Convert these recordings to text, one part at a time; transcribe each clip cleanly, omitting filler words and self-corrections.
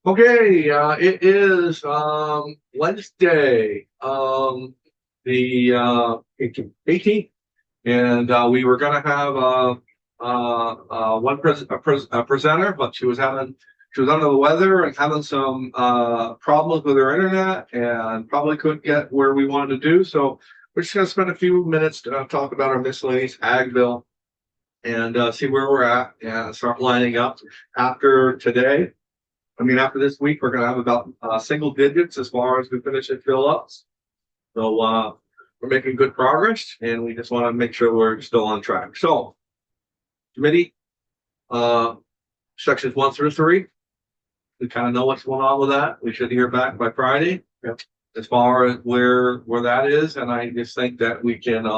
Okay, it is Wednesday, the 18th, and we were gonna have a presenter, but she was under the weather and having some problems with her internet, and probably couldn't get where we wanted to do. So we're just gonna spend a few minutes to talk about our miscellaneous ag bill and see where we're at and start lining up after today. After this week, we're going to have about single digits as far as we finish and fill ups. So we're making good progress, and we just want to make sure we're still on track. So, committee, uh, sections 1 through 3, we kind of know what's going on with that. We should hear back by Friday. Yep. As far as where that is, and I just think that we can,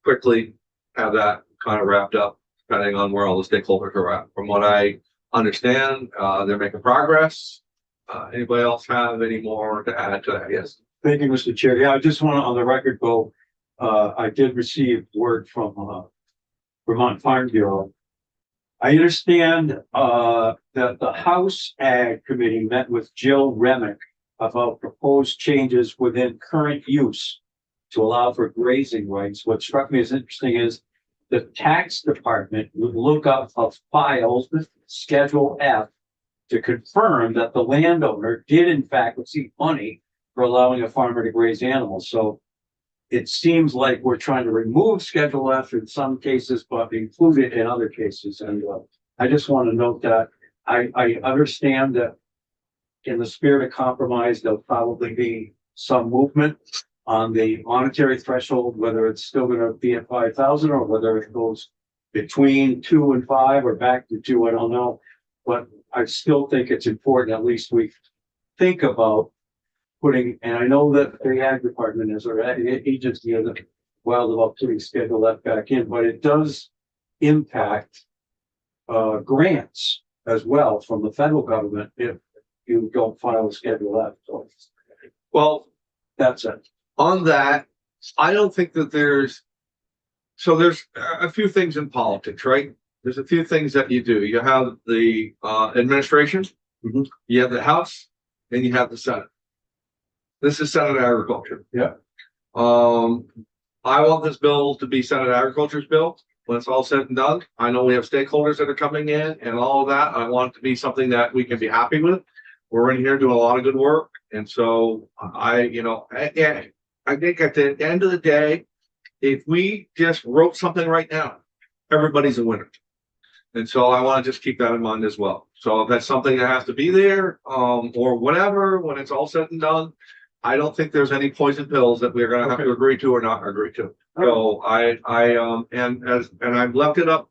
quickly have that kind of wrapped up, depending on where all the stakeholders are at. From what I understand, they're making progress. Anybody else have any more to add to that? Yes. Thank you, Mr. Chair. Yeah, I just want to, on the record, go. I did receive word from Vermont Farm Bureau. I understand that the House Ag Committee met with Jill Remick about proposed changes within current use to allow for grazing rights. What struck me as interesting is the tax department would look up a file, Schedule F, to confirm that the landowner did in fact receive money for allowing a farmer to graze animals. So it seems like we're trying to remove Schedule F in some cases, but include it in other cases. And I just want to note that I understand that in the spirit of compromise, there'll probably be some movement on the monetary threshold, whether it's still going to be at 5,000 or whether it goes between 2 and 5 or back to 2. I don't know, but I still think it's important. At least we think about putting, and I know that the ag department is, or agency is wild about putting Schedule F back in, but it does impact grants as well from the federal government if you don't file a Schedule F. So, well, that's it. On that, I don't think that there's a few things in politics, right? There's a few things that you do. You have the administration, you have the House, and you have the Senate. This is Senate Agriculture. Yeah. I want this bill to be Senate Agriculture's bill when it's all said and done. I know we have stakeholders that are coming in and all of that. I want it to be something that we can be happy with. We're in here doing a lot of good work. And so I think at the end of the day, if we just wrote something right now, everybody's a winner. And so I want to just keep that in mind as well. So if that's something that has to be there, or whatever, when it's all said and done, I don't think there's any poison pills that we're going to have to agree to or not agree to. So and I've left it up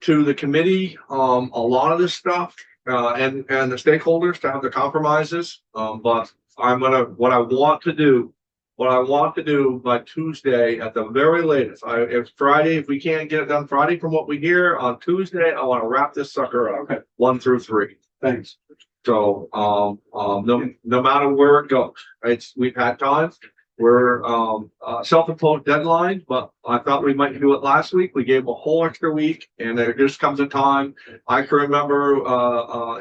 to the committee, a lot of this stuff, and the stakeholders to have the compromises. But what I want to do by Tuesday at the very latest. If Friday, if we can't get it done Friday from what we hear on Tuesday, I want to wrap this sucker up. Okay. 1 through 3. Thanks. So no matter where it goes, we've had times we're self-imposed deadline, but I thought we might do it last week. We gave a whole extra week, and there just comes a time. I can remember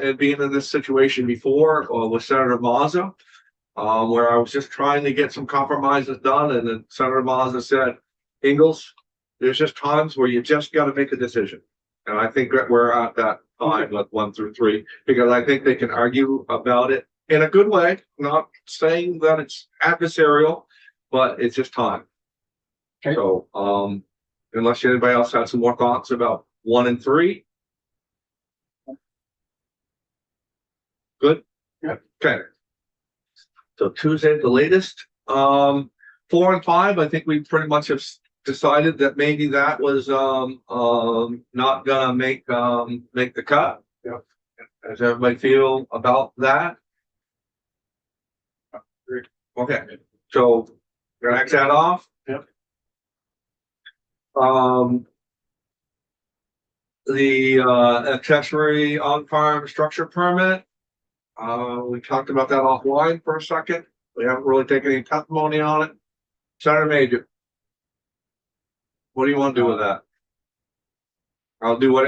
it being in this situation before with Senator Mazza, where I was just trying to get some compromises done, and then Senator Mazza said, "Ingalls, there's just times where you just got to make a decision," and I think that we're at that time with 1 through 3 because I think they can argue about it in a good way, not saying that it's adversarial, but it's just time. Okay. So, unless anybody else has some more thoughts about 1 and 3. Good. Yeah. Okay. So Tuesday, the latest. 4 and 5, I think we pretty much have decided that maybe that was not gonna make the cut. Yeah. Does everybody feel about that? Okay, so we're gonna X that off. Yep. The accessory on-farm structure permit. We talked about that offline for a second. We haven't really taken any testimony on it. Senator Major, what do you want to do with that? I'll do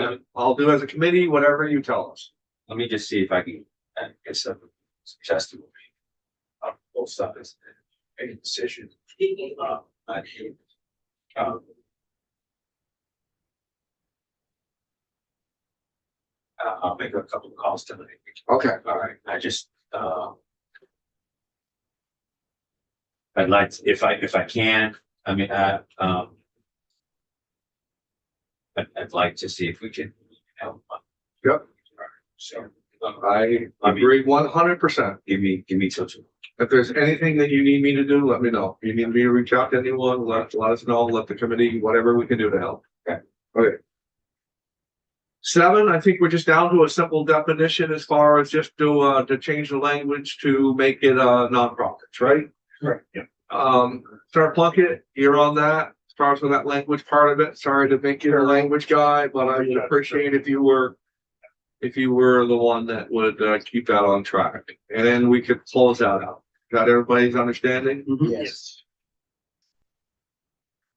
as a committee, whatever you tell us. Let me just see if I can I guess I'm suggesting both sides make a decision. I think, I'll make a couple of calls tonight. Okay. All right, I just, I'd like, to, if I can, I mean, I'd like to see if we can help. Yep. So, I agree 100%. give me till tomorrow. If there's anything that you need me to do, let me know. If you need me to reach out to anyone, let us know, let the committee, whatever we can do to help. Okay. Okay. 7, I think we're just down to a simple definition as far as just to change the language to make it nonprofits, right? Right. Yeah. Sarah Plunkett, you're on that. As far as with that language part of it, sorry to make you a language guy, but I would appreciate if you were the one that would keep that on track. And then we could close that out. Got everybody's understanding? Yes.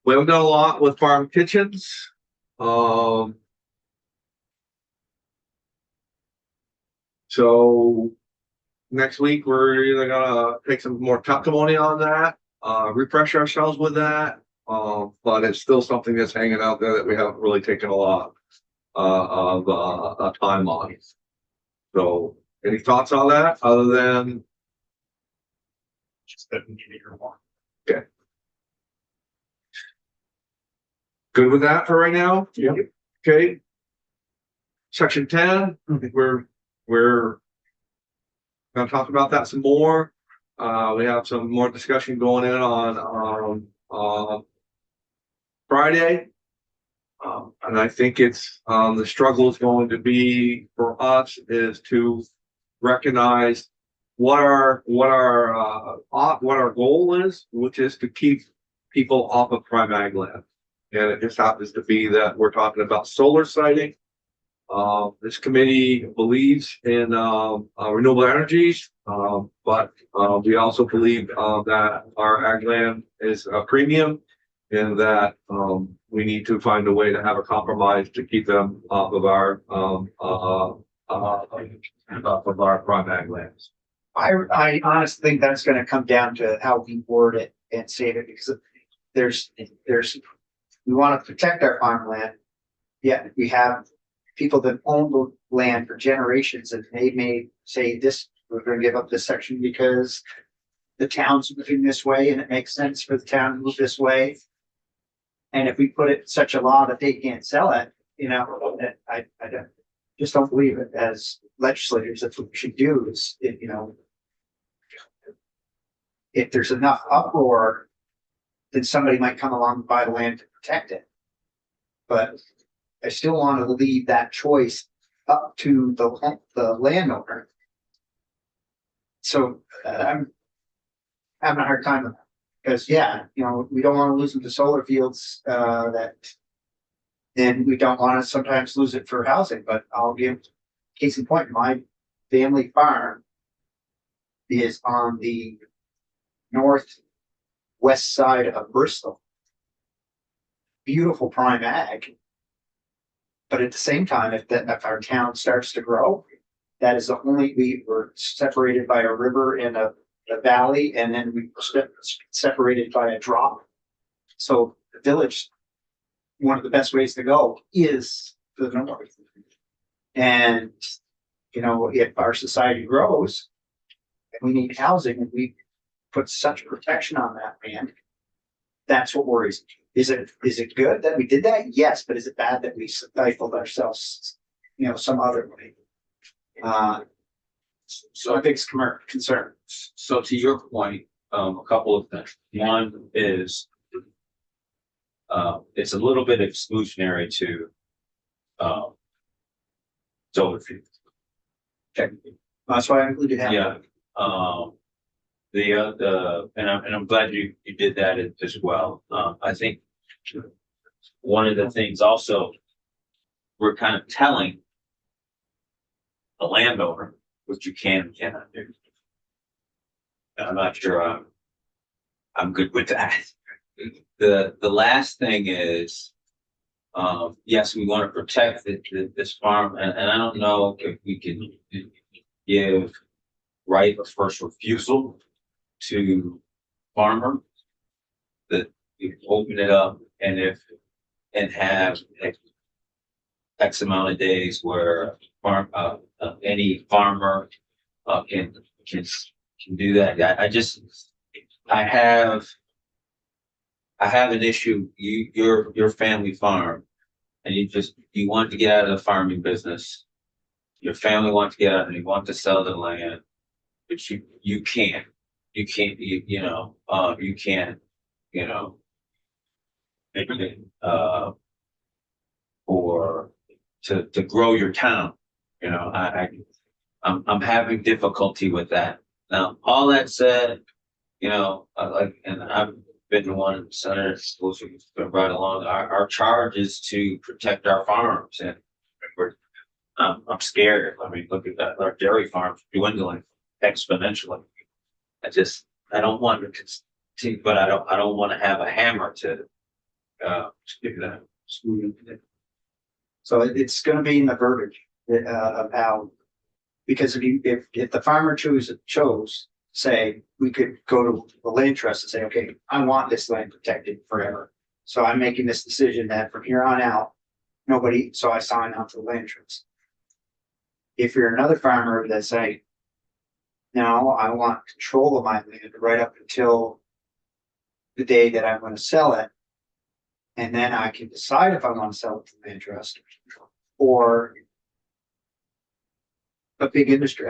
We haven't done a lot with farm kitchens. So next week, we're either gonna take some more testimony on that, refresh ourselves with that. But it's still something that's hanging out there that we haven't really taken a lot of time on. So any thoughts on that other than Just that we need to hear more. good with that for right now? Yeah. Okay. Section 10, I think we're gonna talk about that some more. We have some more discussion going in on Friday. And I think it's the struggle is going to be for us is to recognize what our goal is, which is to keep people off of prime ag land. And it just happens to be that we're talking about solar siting. This committee believes in renewable energies, but we also believe that our ag land is a premium, and that we need to find a way to have a compromise to keep them off of our prime ag lands. I honestly think that's gonna come down to how we word it and say it, because we wanna protect our farmland. Yet we have people that own the land for generations, and they may say this, we're gonna give up this section because the town's moving this way and it makes sense for the town to move this way. And if we put it in such a law that they can't sell it, I don't believe it as legislators. That's what we should do is, if there's enough uproar, then somebody might come along and buy the land to protect it. But I still want to leave that choice up to the landowner. So I'm having a hard time with that. Because we don't want to lose them to solar fields and we don't want to sometimes lose it for housing. But I'll give case in point, my family farm is on the northwest side of Bristol. Beautiful prime ag. But at the same time, if our town starts to grow, that is we were separated by a river and a valley, and then we were separated by a drop. So the village, one of the best ways to go is to the north. And, if our society grows and we need housing and we put such protection on that land, that's what worries me. Is it good that we did that? Yes, but is it bad that we stifled ourselves, some other way? So I think it's concern. So to your point, a couple of things. One is, it's a little bit exclusionary to, solar fields. Technically. That's why I included that. Yeah. And I'm glad you did that as well. I think one of the things also, we're kind of telling the landowner what you can and cannot do. And I'm not sure I'm good with that. The last thing is, yes, we want to protect this farm, and I don't know if we can give right of first refusal to farmer. That you open it up and have X amount of days where any farmer, can do that. I have an issue, your family farm, and you want to get out of the farming business. Your family wants to get out and you want to sell the land, but you can't, you can't, you can't, or to grow your town. I'm having difficulty with that. Now, all that said, and I've been the one senators who's been right along. Our charge is to protect our farms, and I'm scared. I mean, look at that, our dairy farms dwindling exponentially. I don't want to continue, but I don't want to have a hammer to do that. So it's gonna be in the verbiage, of how, because if the farmer chose, say, we could go to the land trust and say, okay, I want this land protected forever. So I'm making this decision that from here on out, so I sign on to the land trust. If you're another farmer that say, no, I want control of my land right up until the day that I'm gonna sell it. And then I can decide if I want to sell it to the land trust or a big industry,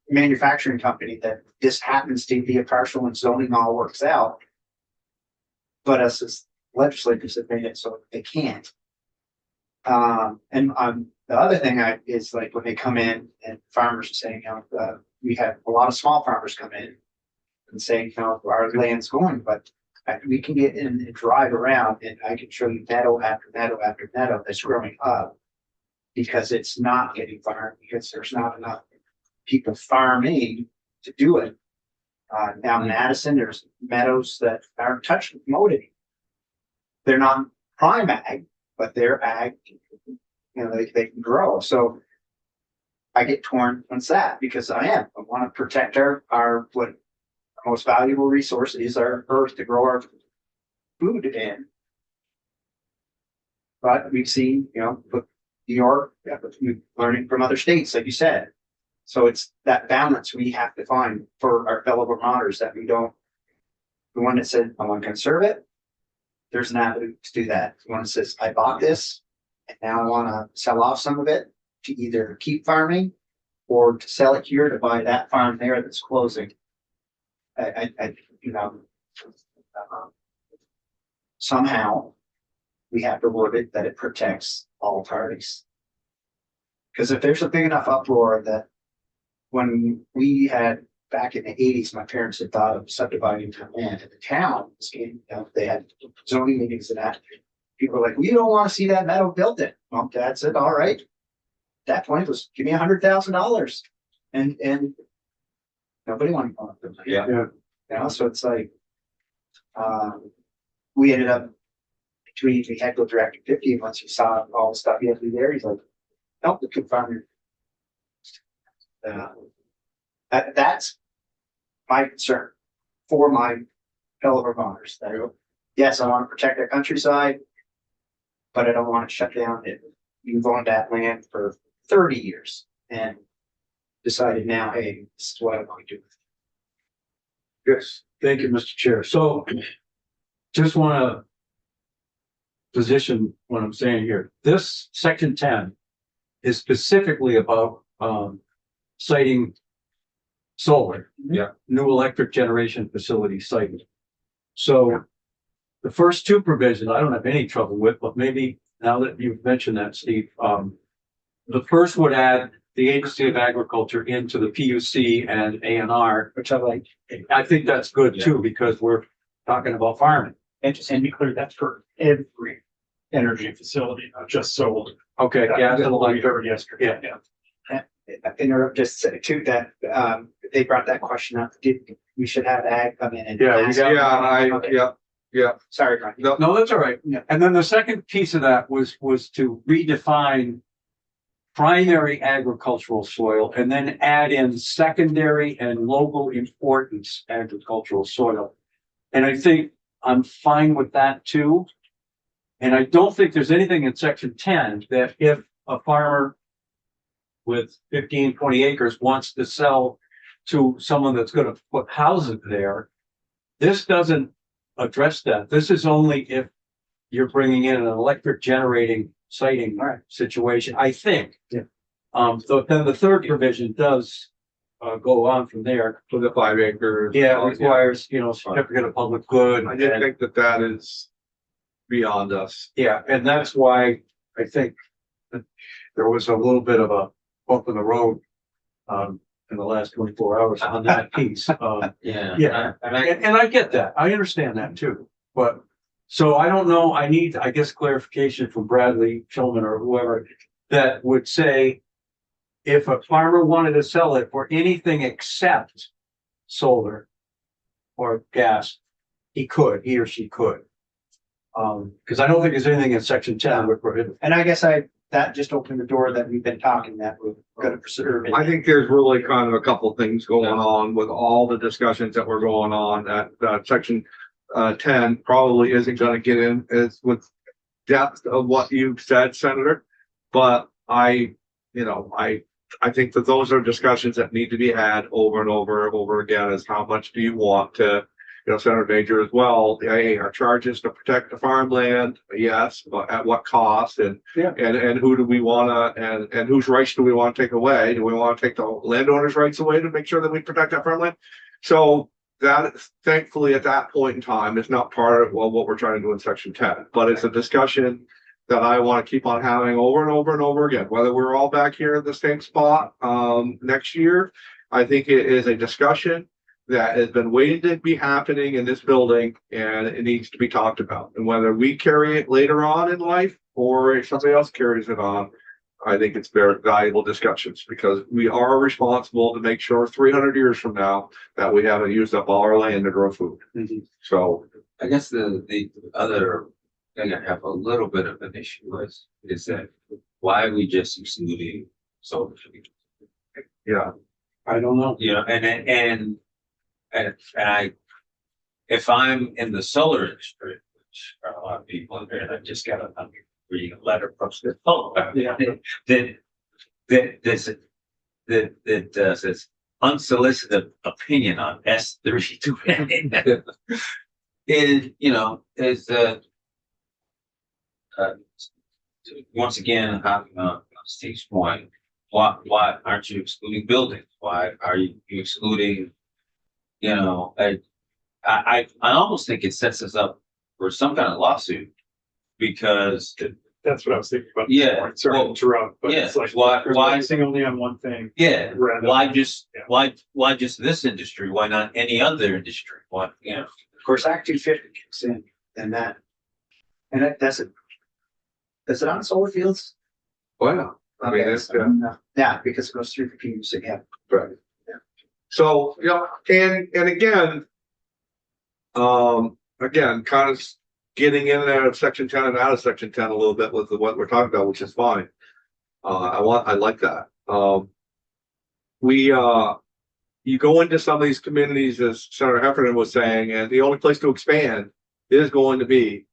manufacturing company that this happens to be a partial and zoning all works out. But us as legislators have made it so they can't. The other thing is like when they come in and farmers are saying, we have a lot of small farmers come in and saying, our land's going, but we can get in and drive around and I can show you meadow after meadow after meadow that's growing up because it's not getting farmed because there's not enough people farming to do it. Now in Madison, there's meadows that aren't touched with commodity. They're not prime ag, but they're ag, they can grow. So I get torn on that because I want to protect our most valuable resource is our earth to grow our food in. But we've seen, New York, learning from other states, like you said. So it's that balance we have to find for our fellow Vermonters that we don't, the one that said, I want to conserve it, there's an avenue to do that. The one that says, I bought this and now I want to sell off some of it to either keep farming or to sell it here to buy that farm there that's closing. Somehow we have to word it that it protects all parties. Because if there's a big enough uproar that when we had back in the 80s, my parents had thought of subdividing land in the town, they had zoning meetings and that. People were like, we don't want to see that meadow built in. Well, Dad said, all right. At that point was give me $100,000. And nobody wanted to. Yeah. So it's like, we ended up we had to go direct 50. And once he saw all the stuff he had to do there, he's like, nope, the good farmer. That's my concern for my fellow Vermonters. Yes, I want to protect our countryside, but I don't want to shut down it. You've owned that land for 30 years and decided now, hey, this is what I want to do. Yes, thank you, Mr. Chair. So just want to position what I'm saying here. This section 10 is specifically about citing solar, new electric generation facility siting. So the first two provisions I don't have any trouble with, but maybe now that you've mentioned that, Steve, the first would add the Agency of Agriculture into the PUC and ANR, which I like. I think that's good too, because we're talking about farming. And just to be clear, that's for every energy facility, not just solar. Okay, gas and we electric. heard yesterday. Yeah. Interrupt just to say too that they brought that question up. We should have ag come in and Yeah, we got- Okay. Sorry, Brian. No, that's all right. Yeah. And then the second piece of that was to redefine primary agricultural soil and then add in secondary and local importance agricultural soil. And I think I'm fine with that too. And I don't think there's anything in section 10 that if a farmer with 15, 20 acres wants to sell to someone that's gonna put houses there, this doesn't address that. This is only if you're bringing in an electric generating siting situation, I think. Yeah. So then the third provision does go on from there. For the 5 acres. Yeah, it requires, certificate of public good. I did think that that is beyond us. Yeah, and that's why I think that there was a little bit of a bump in the road in the last 24 hours on that piece. Yeah. Yeah. And I get that. I understand that too. But so I don't know. I need, I guess, clarification from Bradley Shulman or whoever that would say if a farmer wanted to sell it for anything except solar or gas, he or she could. Because I don't think there's anything in section 10 would prohibit. And I guess that just opened the door that we've been talking that we're gonna preserve. I think there's really kind of a couple of things going on with all the discussions that were going on at section 10 probably isn't gonna get in as with depth of what you said, Senator. But I think that those are discussions that need to be had over and over again, is how much do you want to, Senator Major as well, hey, our charges to protect the farmland, yes, but at what cost, and who do we want to, and whose rights do we want to take away? Do we want to take the landowners' rights away to make sure that we protect that farmland? So that, thankfully, at that point in time, is not part of what we're trying to do in section 10, but it's a discussion that I want to keep on having over and over again, whether we're all back here in the same spot next year. I think it is a discussion that has been waiting to be happening in this building, and it needs to be talked about. And whether we carry it later on in life or if somebody else carries it on, I think it's very valuable discussions, because we are responsible to make sure 300 years from now that we haven't used up all our land to grow food. So I guess the other thing I have a little bit of an issue with is that why are we just excluding solar? yeah, I don't know. And I, if I'm in the solar industry, which are a lot of people in there, and I just I'm reading a letter from the that says unsolicited opinion on S32. Is once again, Steve's point, why aren't you excluding buildings? Why are you excluding, I almost think it sets us up for some kind of lawsuit, because That's what I was thinking about. Yeah, Sorry to interrupt, but yeah, it's like, why- we're focusing only on one thing. Random. why just this industry? Why not any other industry? Why, Of course, Act 250 kicks in, and that's it. Is it on solar fields? well, I mean, it's, Yeah, because it goes through the PUC again. right. So, and again, kind of getting in and out of section 10 and out of section 10 a little bit with what we're talking about, which is fine. I like that. You go into some of these communities, as Senator Heffernan was saying, and the only place to expand is going to be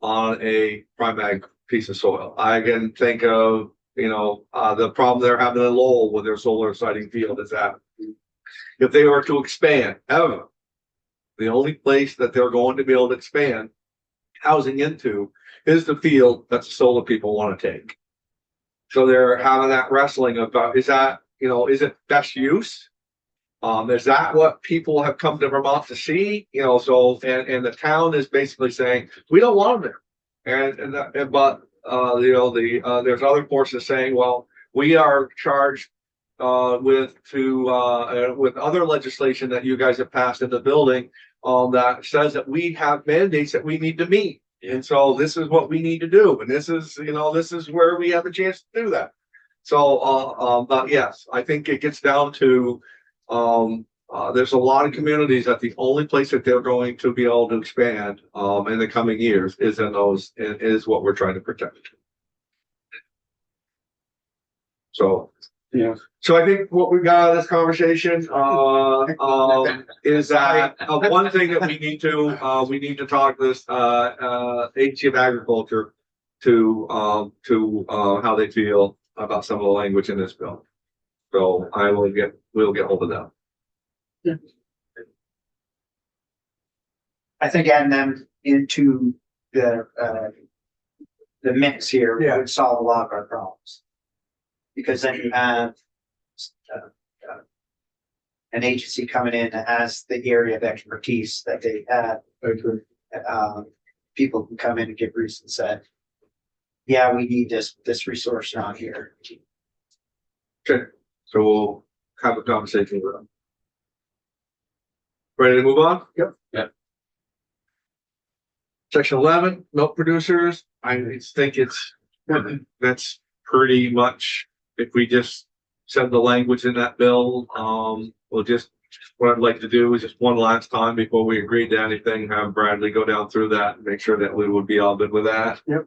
on a prime ag piece of soil. I can think of, the problem they're having in Lowell with their solar siting field is that if they were to expand ever, the only place that they're going to be able to expand housing into is the field that the solar people want to take. So they're having that wrestling about, is that, is it best use? Is that what people have come to Vermont to see? So, and the town is basically saying, we don't want them there. But there's other forces saying, well, we are charged with other legislation that you guys have passed in the building that says that we have mandates that we need to meet. And so this is what we need to do. And this is where we have a chance to do that. So, but yes, I think it gets down to, there's a lot of communities that the only place that they're going to be able to expand, in the coming years is what we're trying to protect. So, Yeah. so I think what we got out of this conversation, is that, one thing that we need to talk to this, agency of agriculture to how they feel about some of the language in this bill. So we'll get hold of them. I think adding them into the mix here Yeah. would solve a lot of our problems. Because then you have an agency coming in that has the area of expertise that they have. People can come in and give reasons that, yeah, we need this resource not here. Okay, so we'll have a conversation with them. Ready to move on? Yep. Yeah. Section 11, milk producers. I think that's pretty much, if we just send the language in that bill, we'll just, what I'd like to do is just one last time before we agree to anything, have Bradley go down through that and make sure that we would be all good with that. Yep.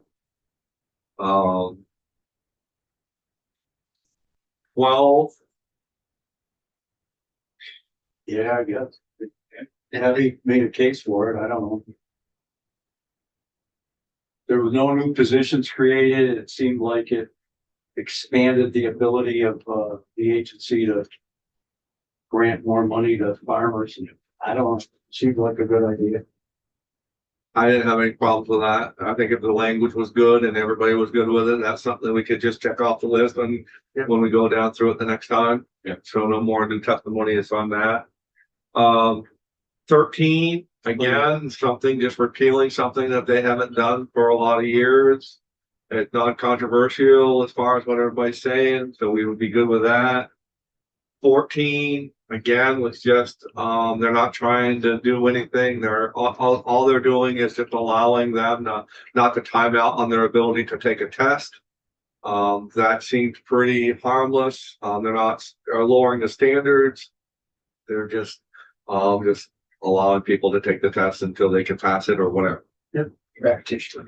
12, Yeah, I guess. Yeah, he made a case for it. I don't know. There was no new positions created. It seemed like it expanded the ability of, the agency to grant more money to farmers. I don't know. Seemed like a good idea. I didn't have any problems with that. I think if the language was good and everybody was good with it, that's something we could just check off the list when we go down through it the next time. Yeah. So no more new testimony is on that. 13, again, something, just repealing something that they haven't done for a lot of years. It's not controversial as far as what everybody's saying, so we would be good with that. 14, again, was just, they're not trying to do anything. They're all they're doing is just allowing them not to time out on their ability to take a test. That seems pretty harmless. They're lowering the standards. They're just allowing people to take the test until they can pass it or whatever. Repetition.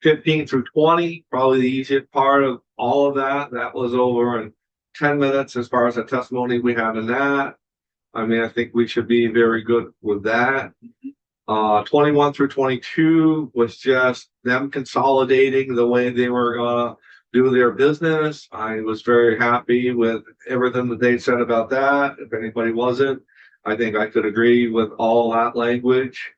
15 through 20, probably the easiest part of all of that. That was over in 10 minutes as far as the testimony we had in that. I mean, I think we should be very good with that. 21 through 22 was just them consolidating the way they were gonna do their business. I was very happy with everything that they said about that. If anybody wasn't, I think I could agree with all that language.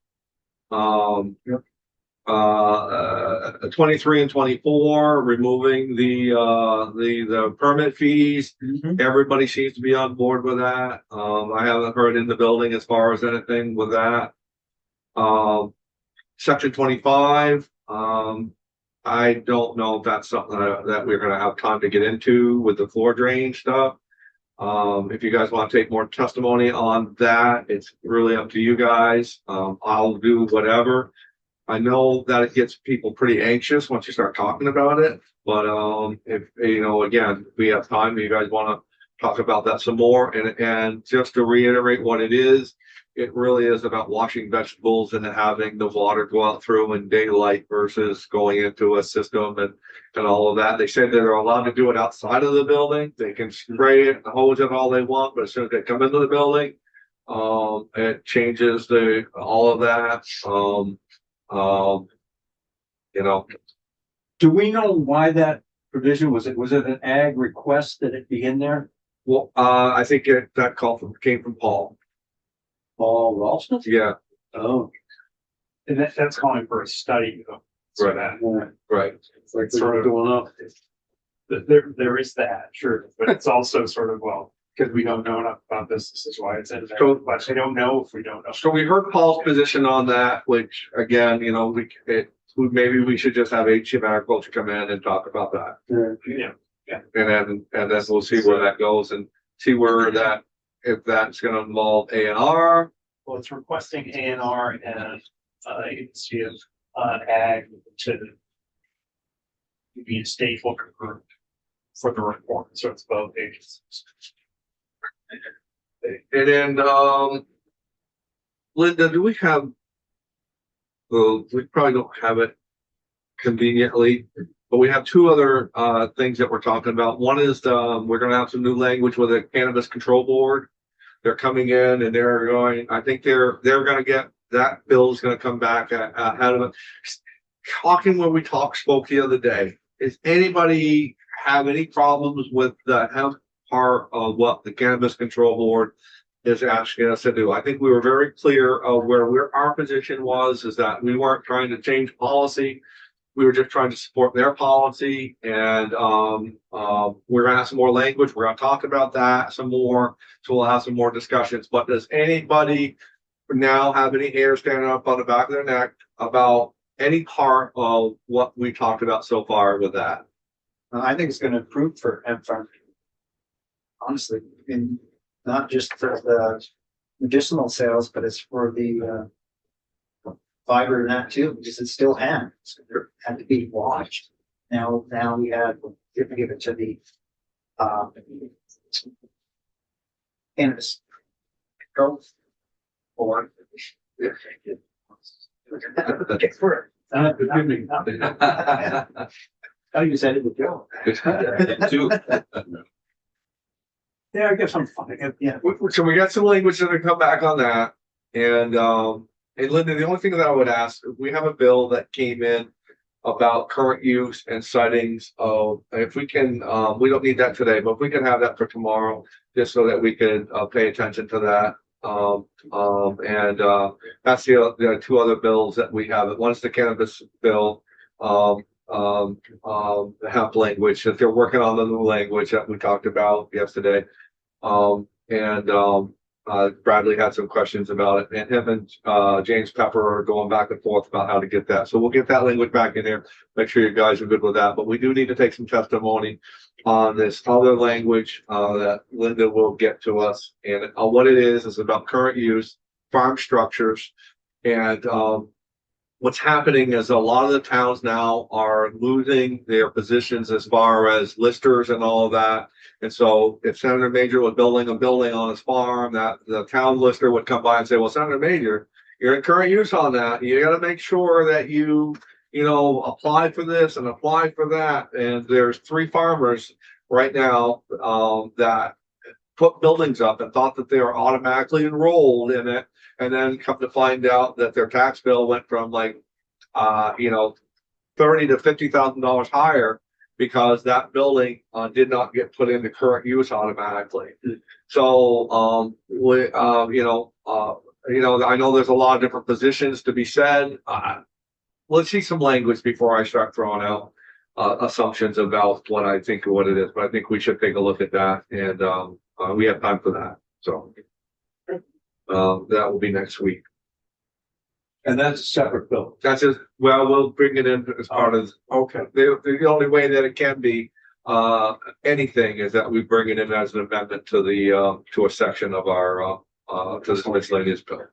23 and 24, removing the permit fees. Everybody seems to be on board with that. I haven't heard in the building as far as anything with that. Section 25, I don't know if that's something that we're gonna have time to get into with the floor drain stuff. If you guys want to take more testimony on that, it's really up to you guys. I'll do whatever. I know that it gets people pretty anxious once you start talking about it, but if again, if we have time, you guys want to talk about that some more, and just to reiterate what it is, it really is about washing vegetables and having the water go out through in daylight versus going into a system and all of that. They said they're allowed to do it outside of the building. They can spray it, hose it all they want, but as soon as they come into the building, it changes all of that. Do we know why that provision was it an ag request that it be in there? Well, I think that call came from Paul. Paul Ralston? Yeah, Oh, And that's calling for a study though. So Right. that, yeah. right. It's like Sort we're of. going up. there is that, sure, but it's also sort of, well, because we don't know enough about this is why it's in there. So- But I don't know if we don't know. So we heard Paul's position on that, which again, maybe we should just have Chief of Agriculture come in and talk about that. Yeah, And then we'll see where that goes and see where if that's gonna involve A&R. well, it's requesting A&R and agency of ag to be a stakeholder group for the report, so it's both agencies. And then, Linda, do we have, well, we probably don't have it conveniently, But we have two other, things that we're talking about. One is, we're gonna have some new language with the Cannabis Control Board. They're coming in and they're going, I think they're gonna get, that bill is gonna come back ahead of it. Talking when we spoke the other day, is anybody have any problems with the hemp part of what the Cannabis Control Board is asking us to do? I think we were very clear of where our position was, is that we weren't trying to change policy. We were just trying to support their policy, and we're gonna have some more language. We're gonna talk about that some more, so we'll have some more discussions. But does anybody now have any hair standing up on the back of their neck about any part of what we talked about so far with that? I think it's gonna improve for hemp farm. Honestly, and not just for the medicinal sales, but it's for the fiber and that too, because it's still hemp. So there had to be washed. Now we have, give it to the cannabis control board. Okay, for Forgive me. Oh, you said it would go. Yeah, I guess I'm fine. Yeah. So we got some language that will come back on that. And Linda, the only thing that I would ask, we have a bill that came in about current use and sightings of, if we can, we don't need that today, but if we can have that for tomorrow, just so that we can pay attention to that. That's the two other bills that we have. One's the cannabis bill, the hemp language, that they're working on the new language that we talked about yesterday. Bradley had some questions about it, and him and James Pepper are going back and forth about how to get that. So we'll get that language back in there. Make sure you guys are good with that. But we do need to take some testimony on this other language that Linda will get to us. And what it is about current use, farm structures, and what's happening is a lot of the towns now are losing their positions as far as listers and all of that. And so if Senator Major was building a building on his farm, that the town lister would come by and say, well, Senator Major, you're in current use on that. You got to make sure that you apply for this and apply for that. And there's 3 farmers right now that put buildings up and thought that they were automatically enrolled in it. And then come to find out that their tax bill went from like, $30,000 to $50,000 higher because that building did not get put into current use automatically. So, I know there's a lot of different positions to be said. Let's see some language before I start throwing out assumptions about what I think of what it is. But I think we should take a look at that, and we have time for that. So. That will be next week. And that's a separate bill. That's just, well, we'll bring it in as part of, Okay. the only way that it can be, anything is that we bring it in as an amendment to the, to a section of our, to the miscellaneous bill.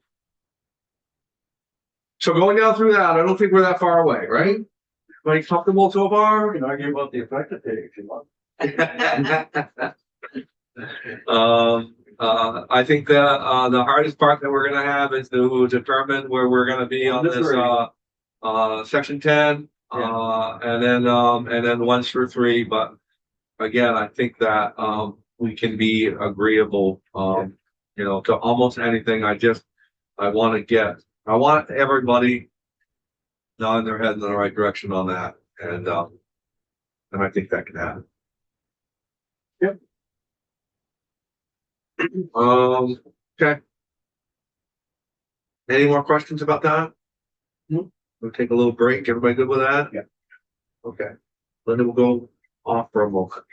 So going down through that, I don't think we're that far away, right? Everybody comfortable so far? You can argue about the effective date if you want. I think the hardest part that we're gonna have is to determine where we're gonna be on this, section 10, and then 1 through 3. But again, I think that, we can be agreeable, to almost anything. I want everybody nodding their head in the right direction on that. And I think that can happen. Yep. Okay. Any more questions about that? No. We'll take a little break. Everybody good with that? Yeah. Okay. Linda will go off for a moment.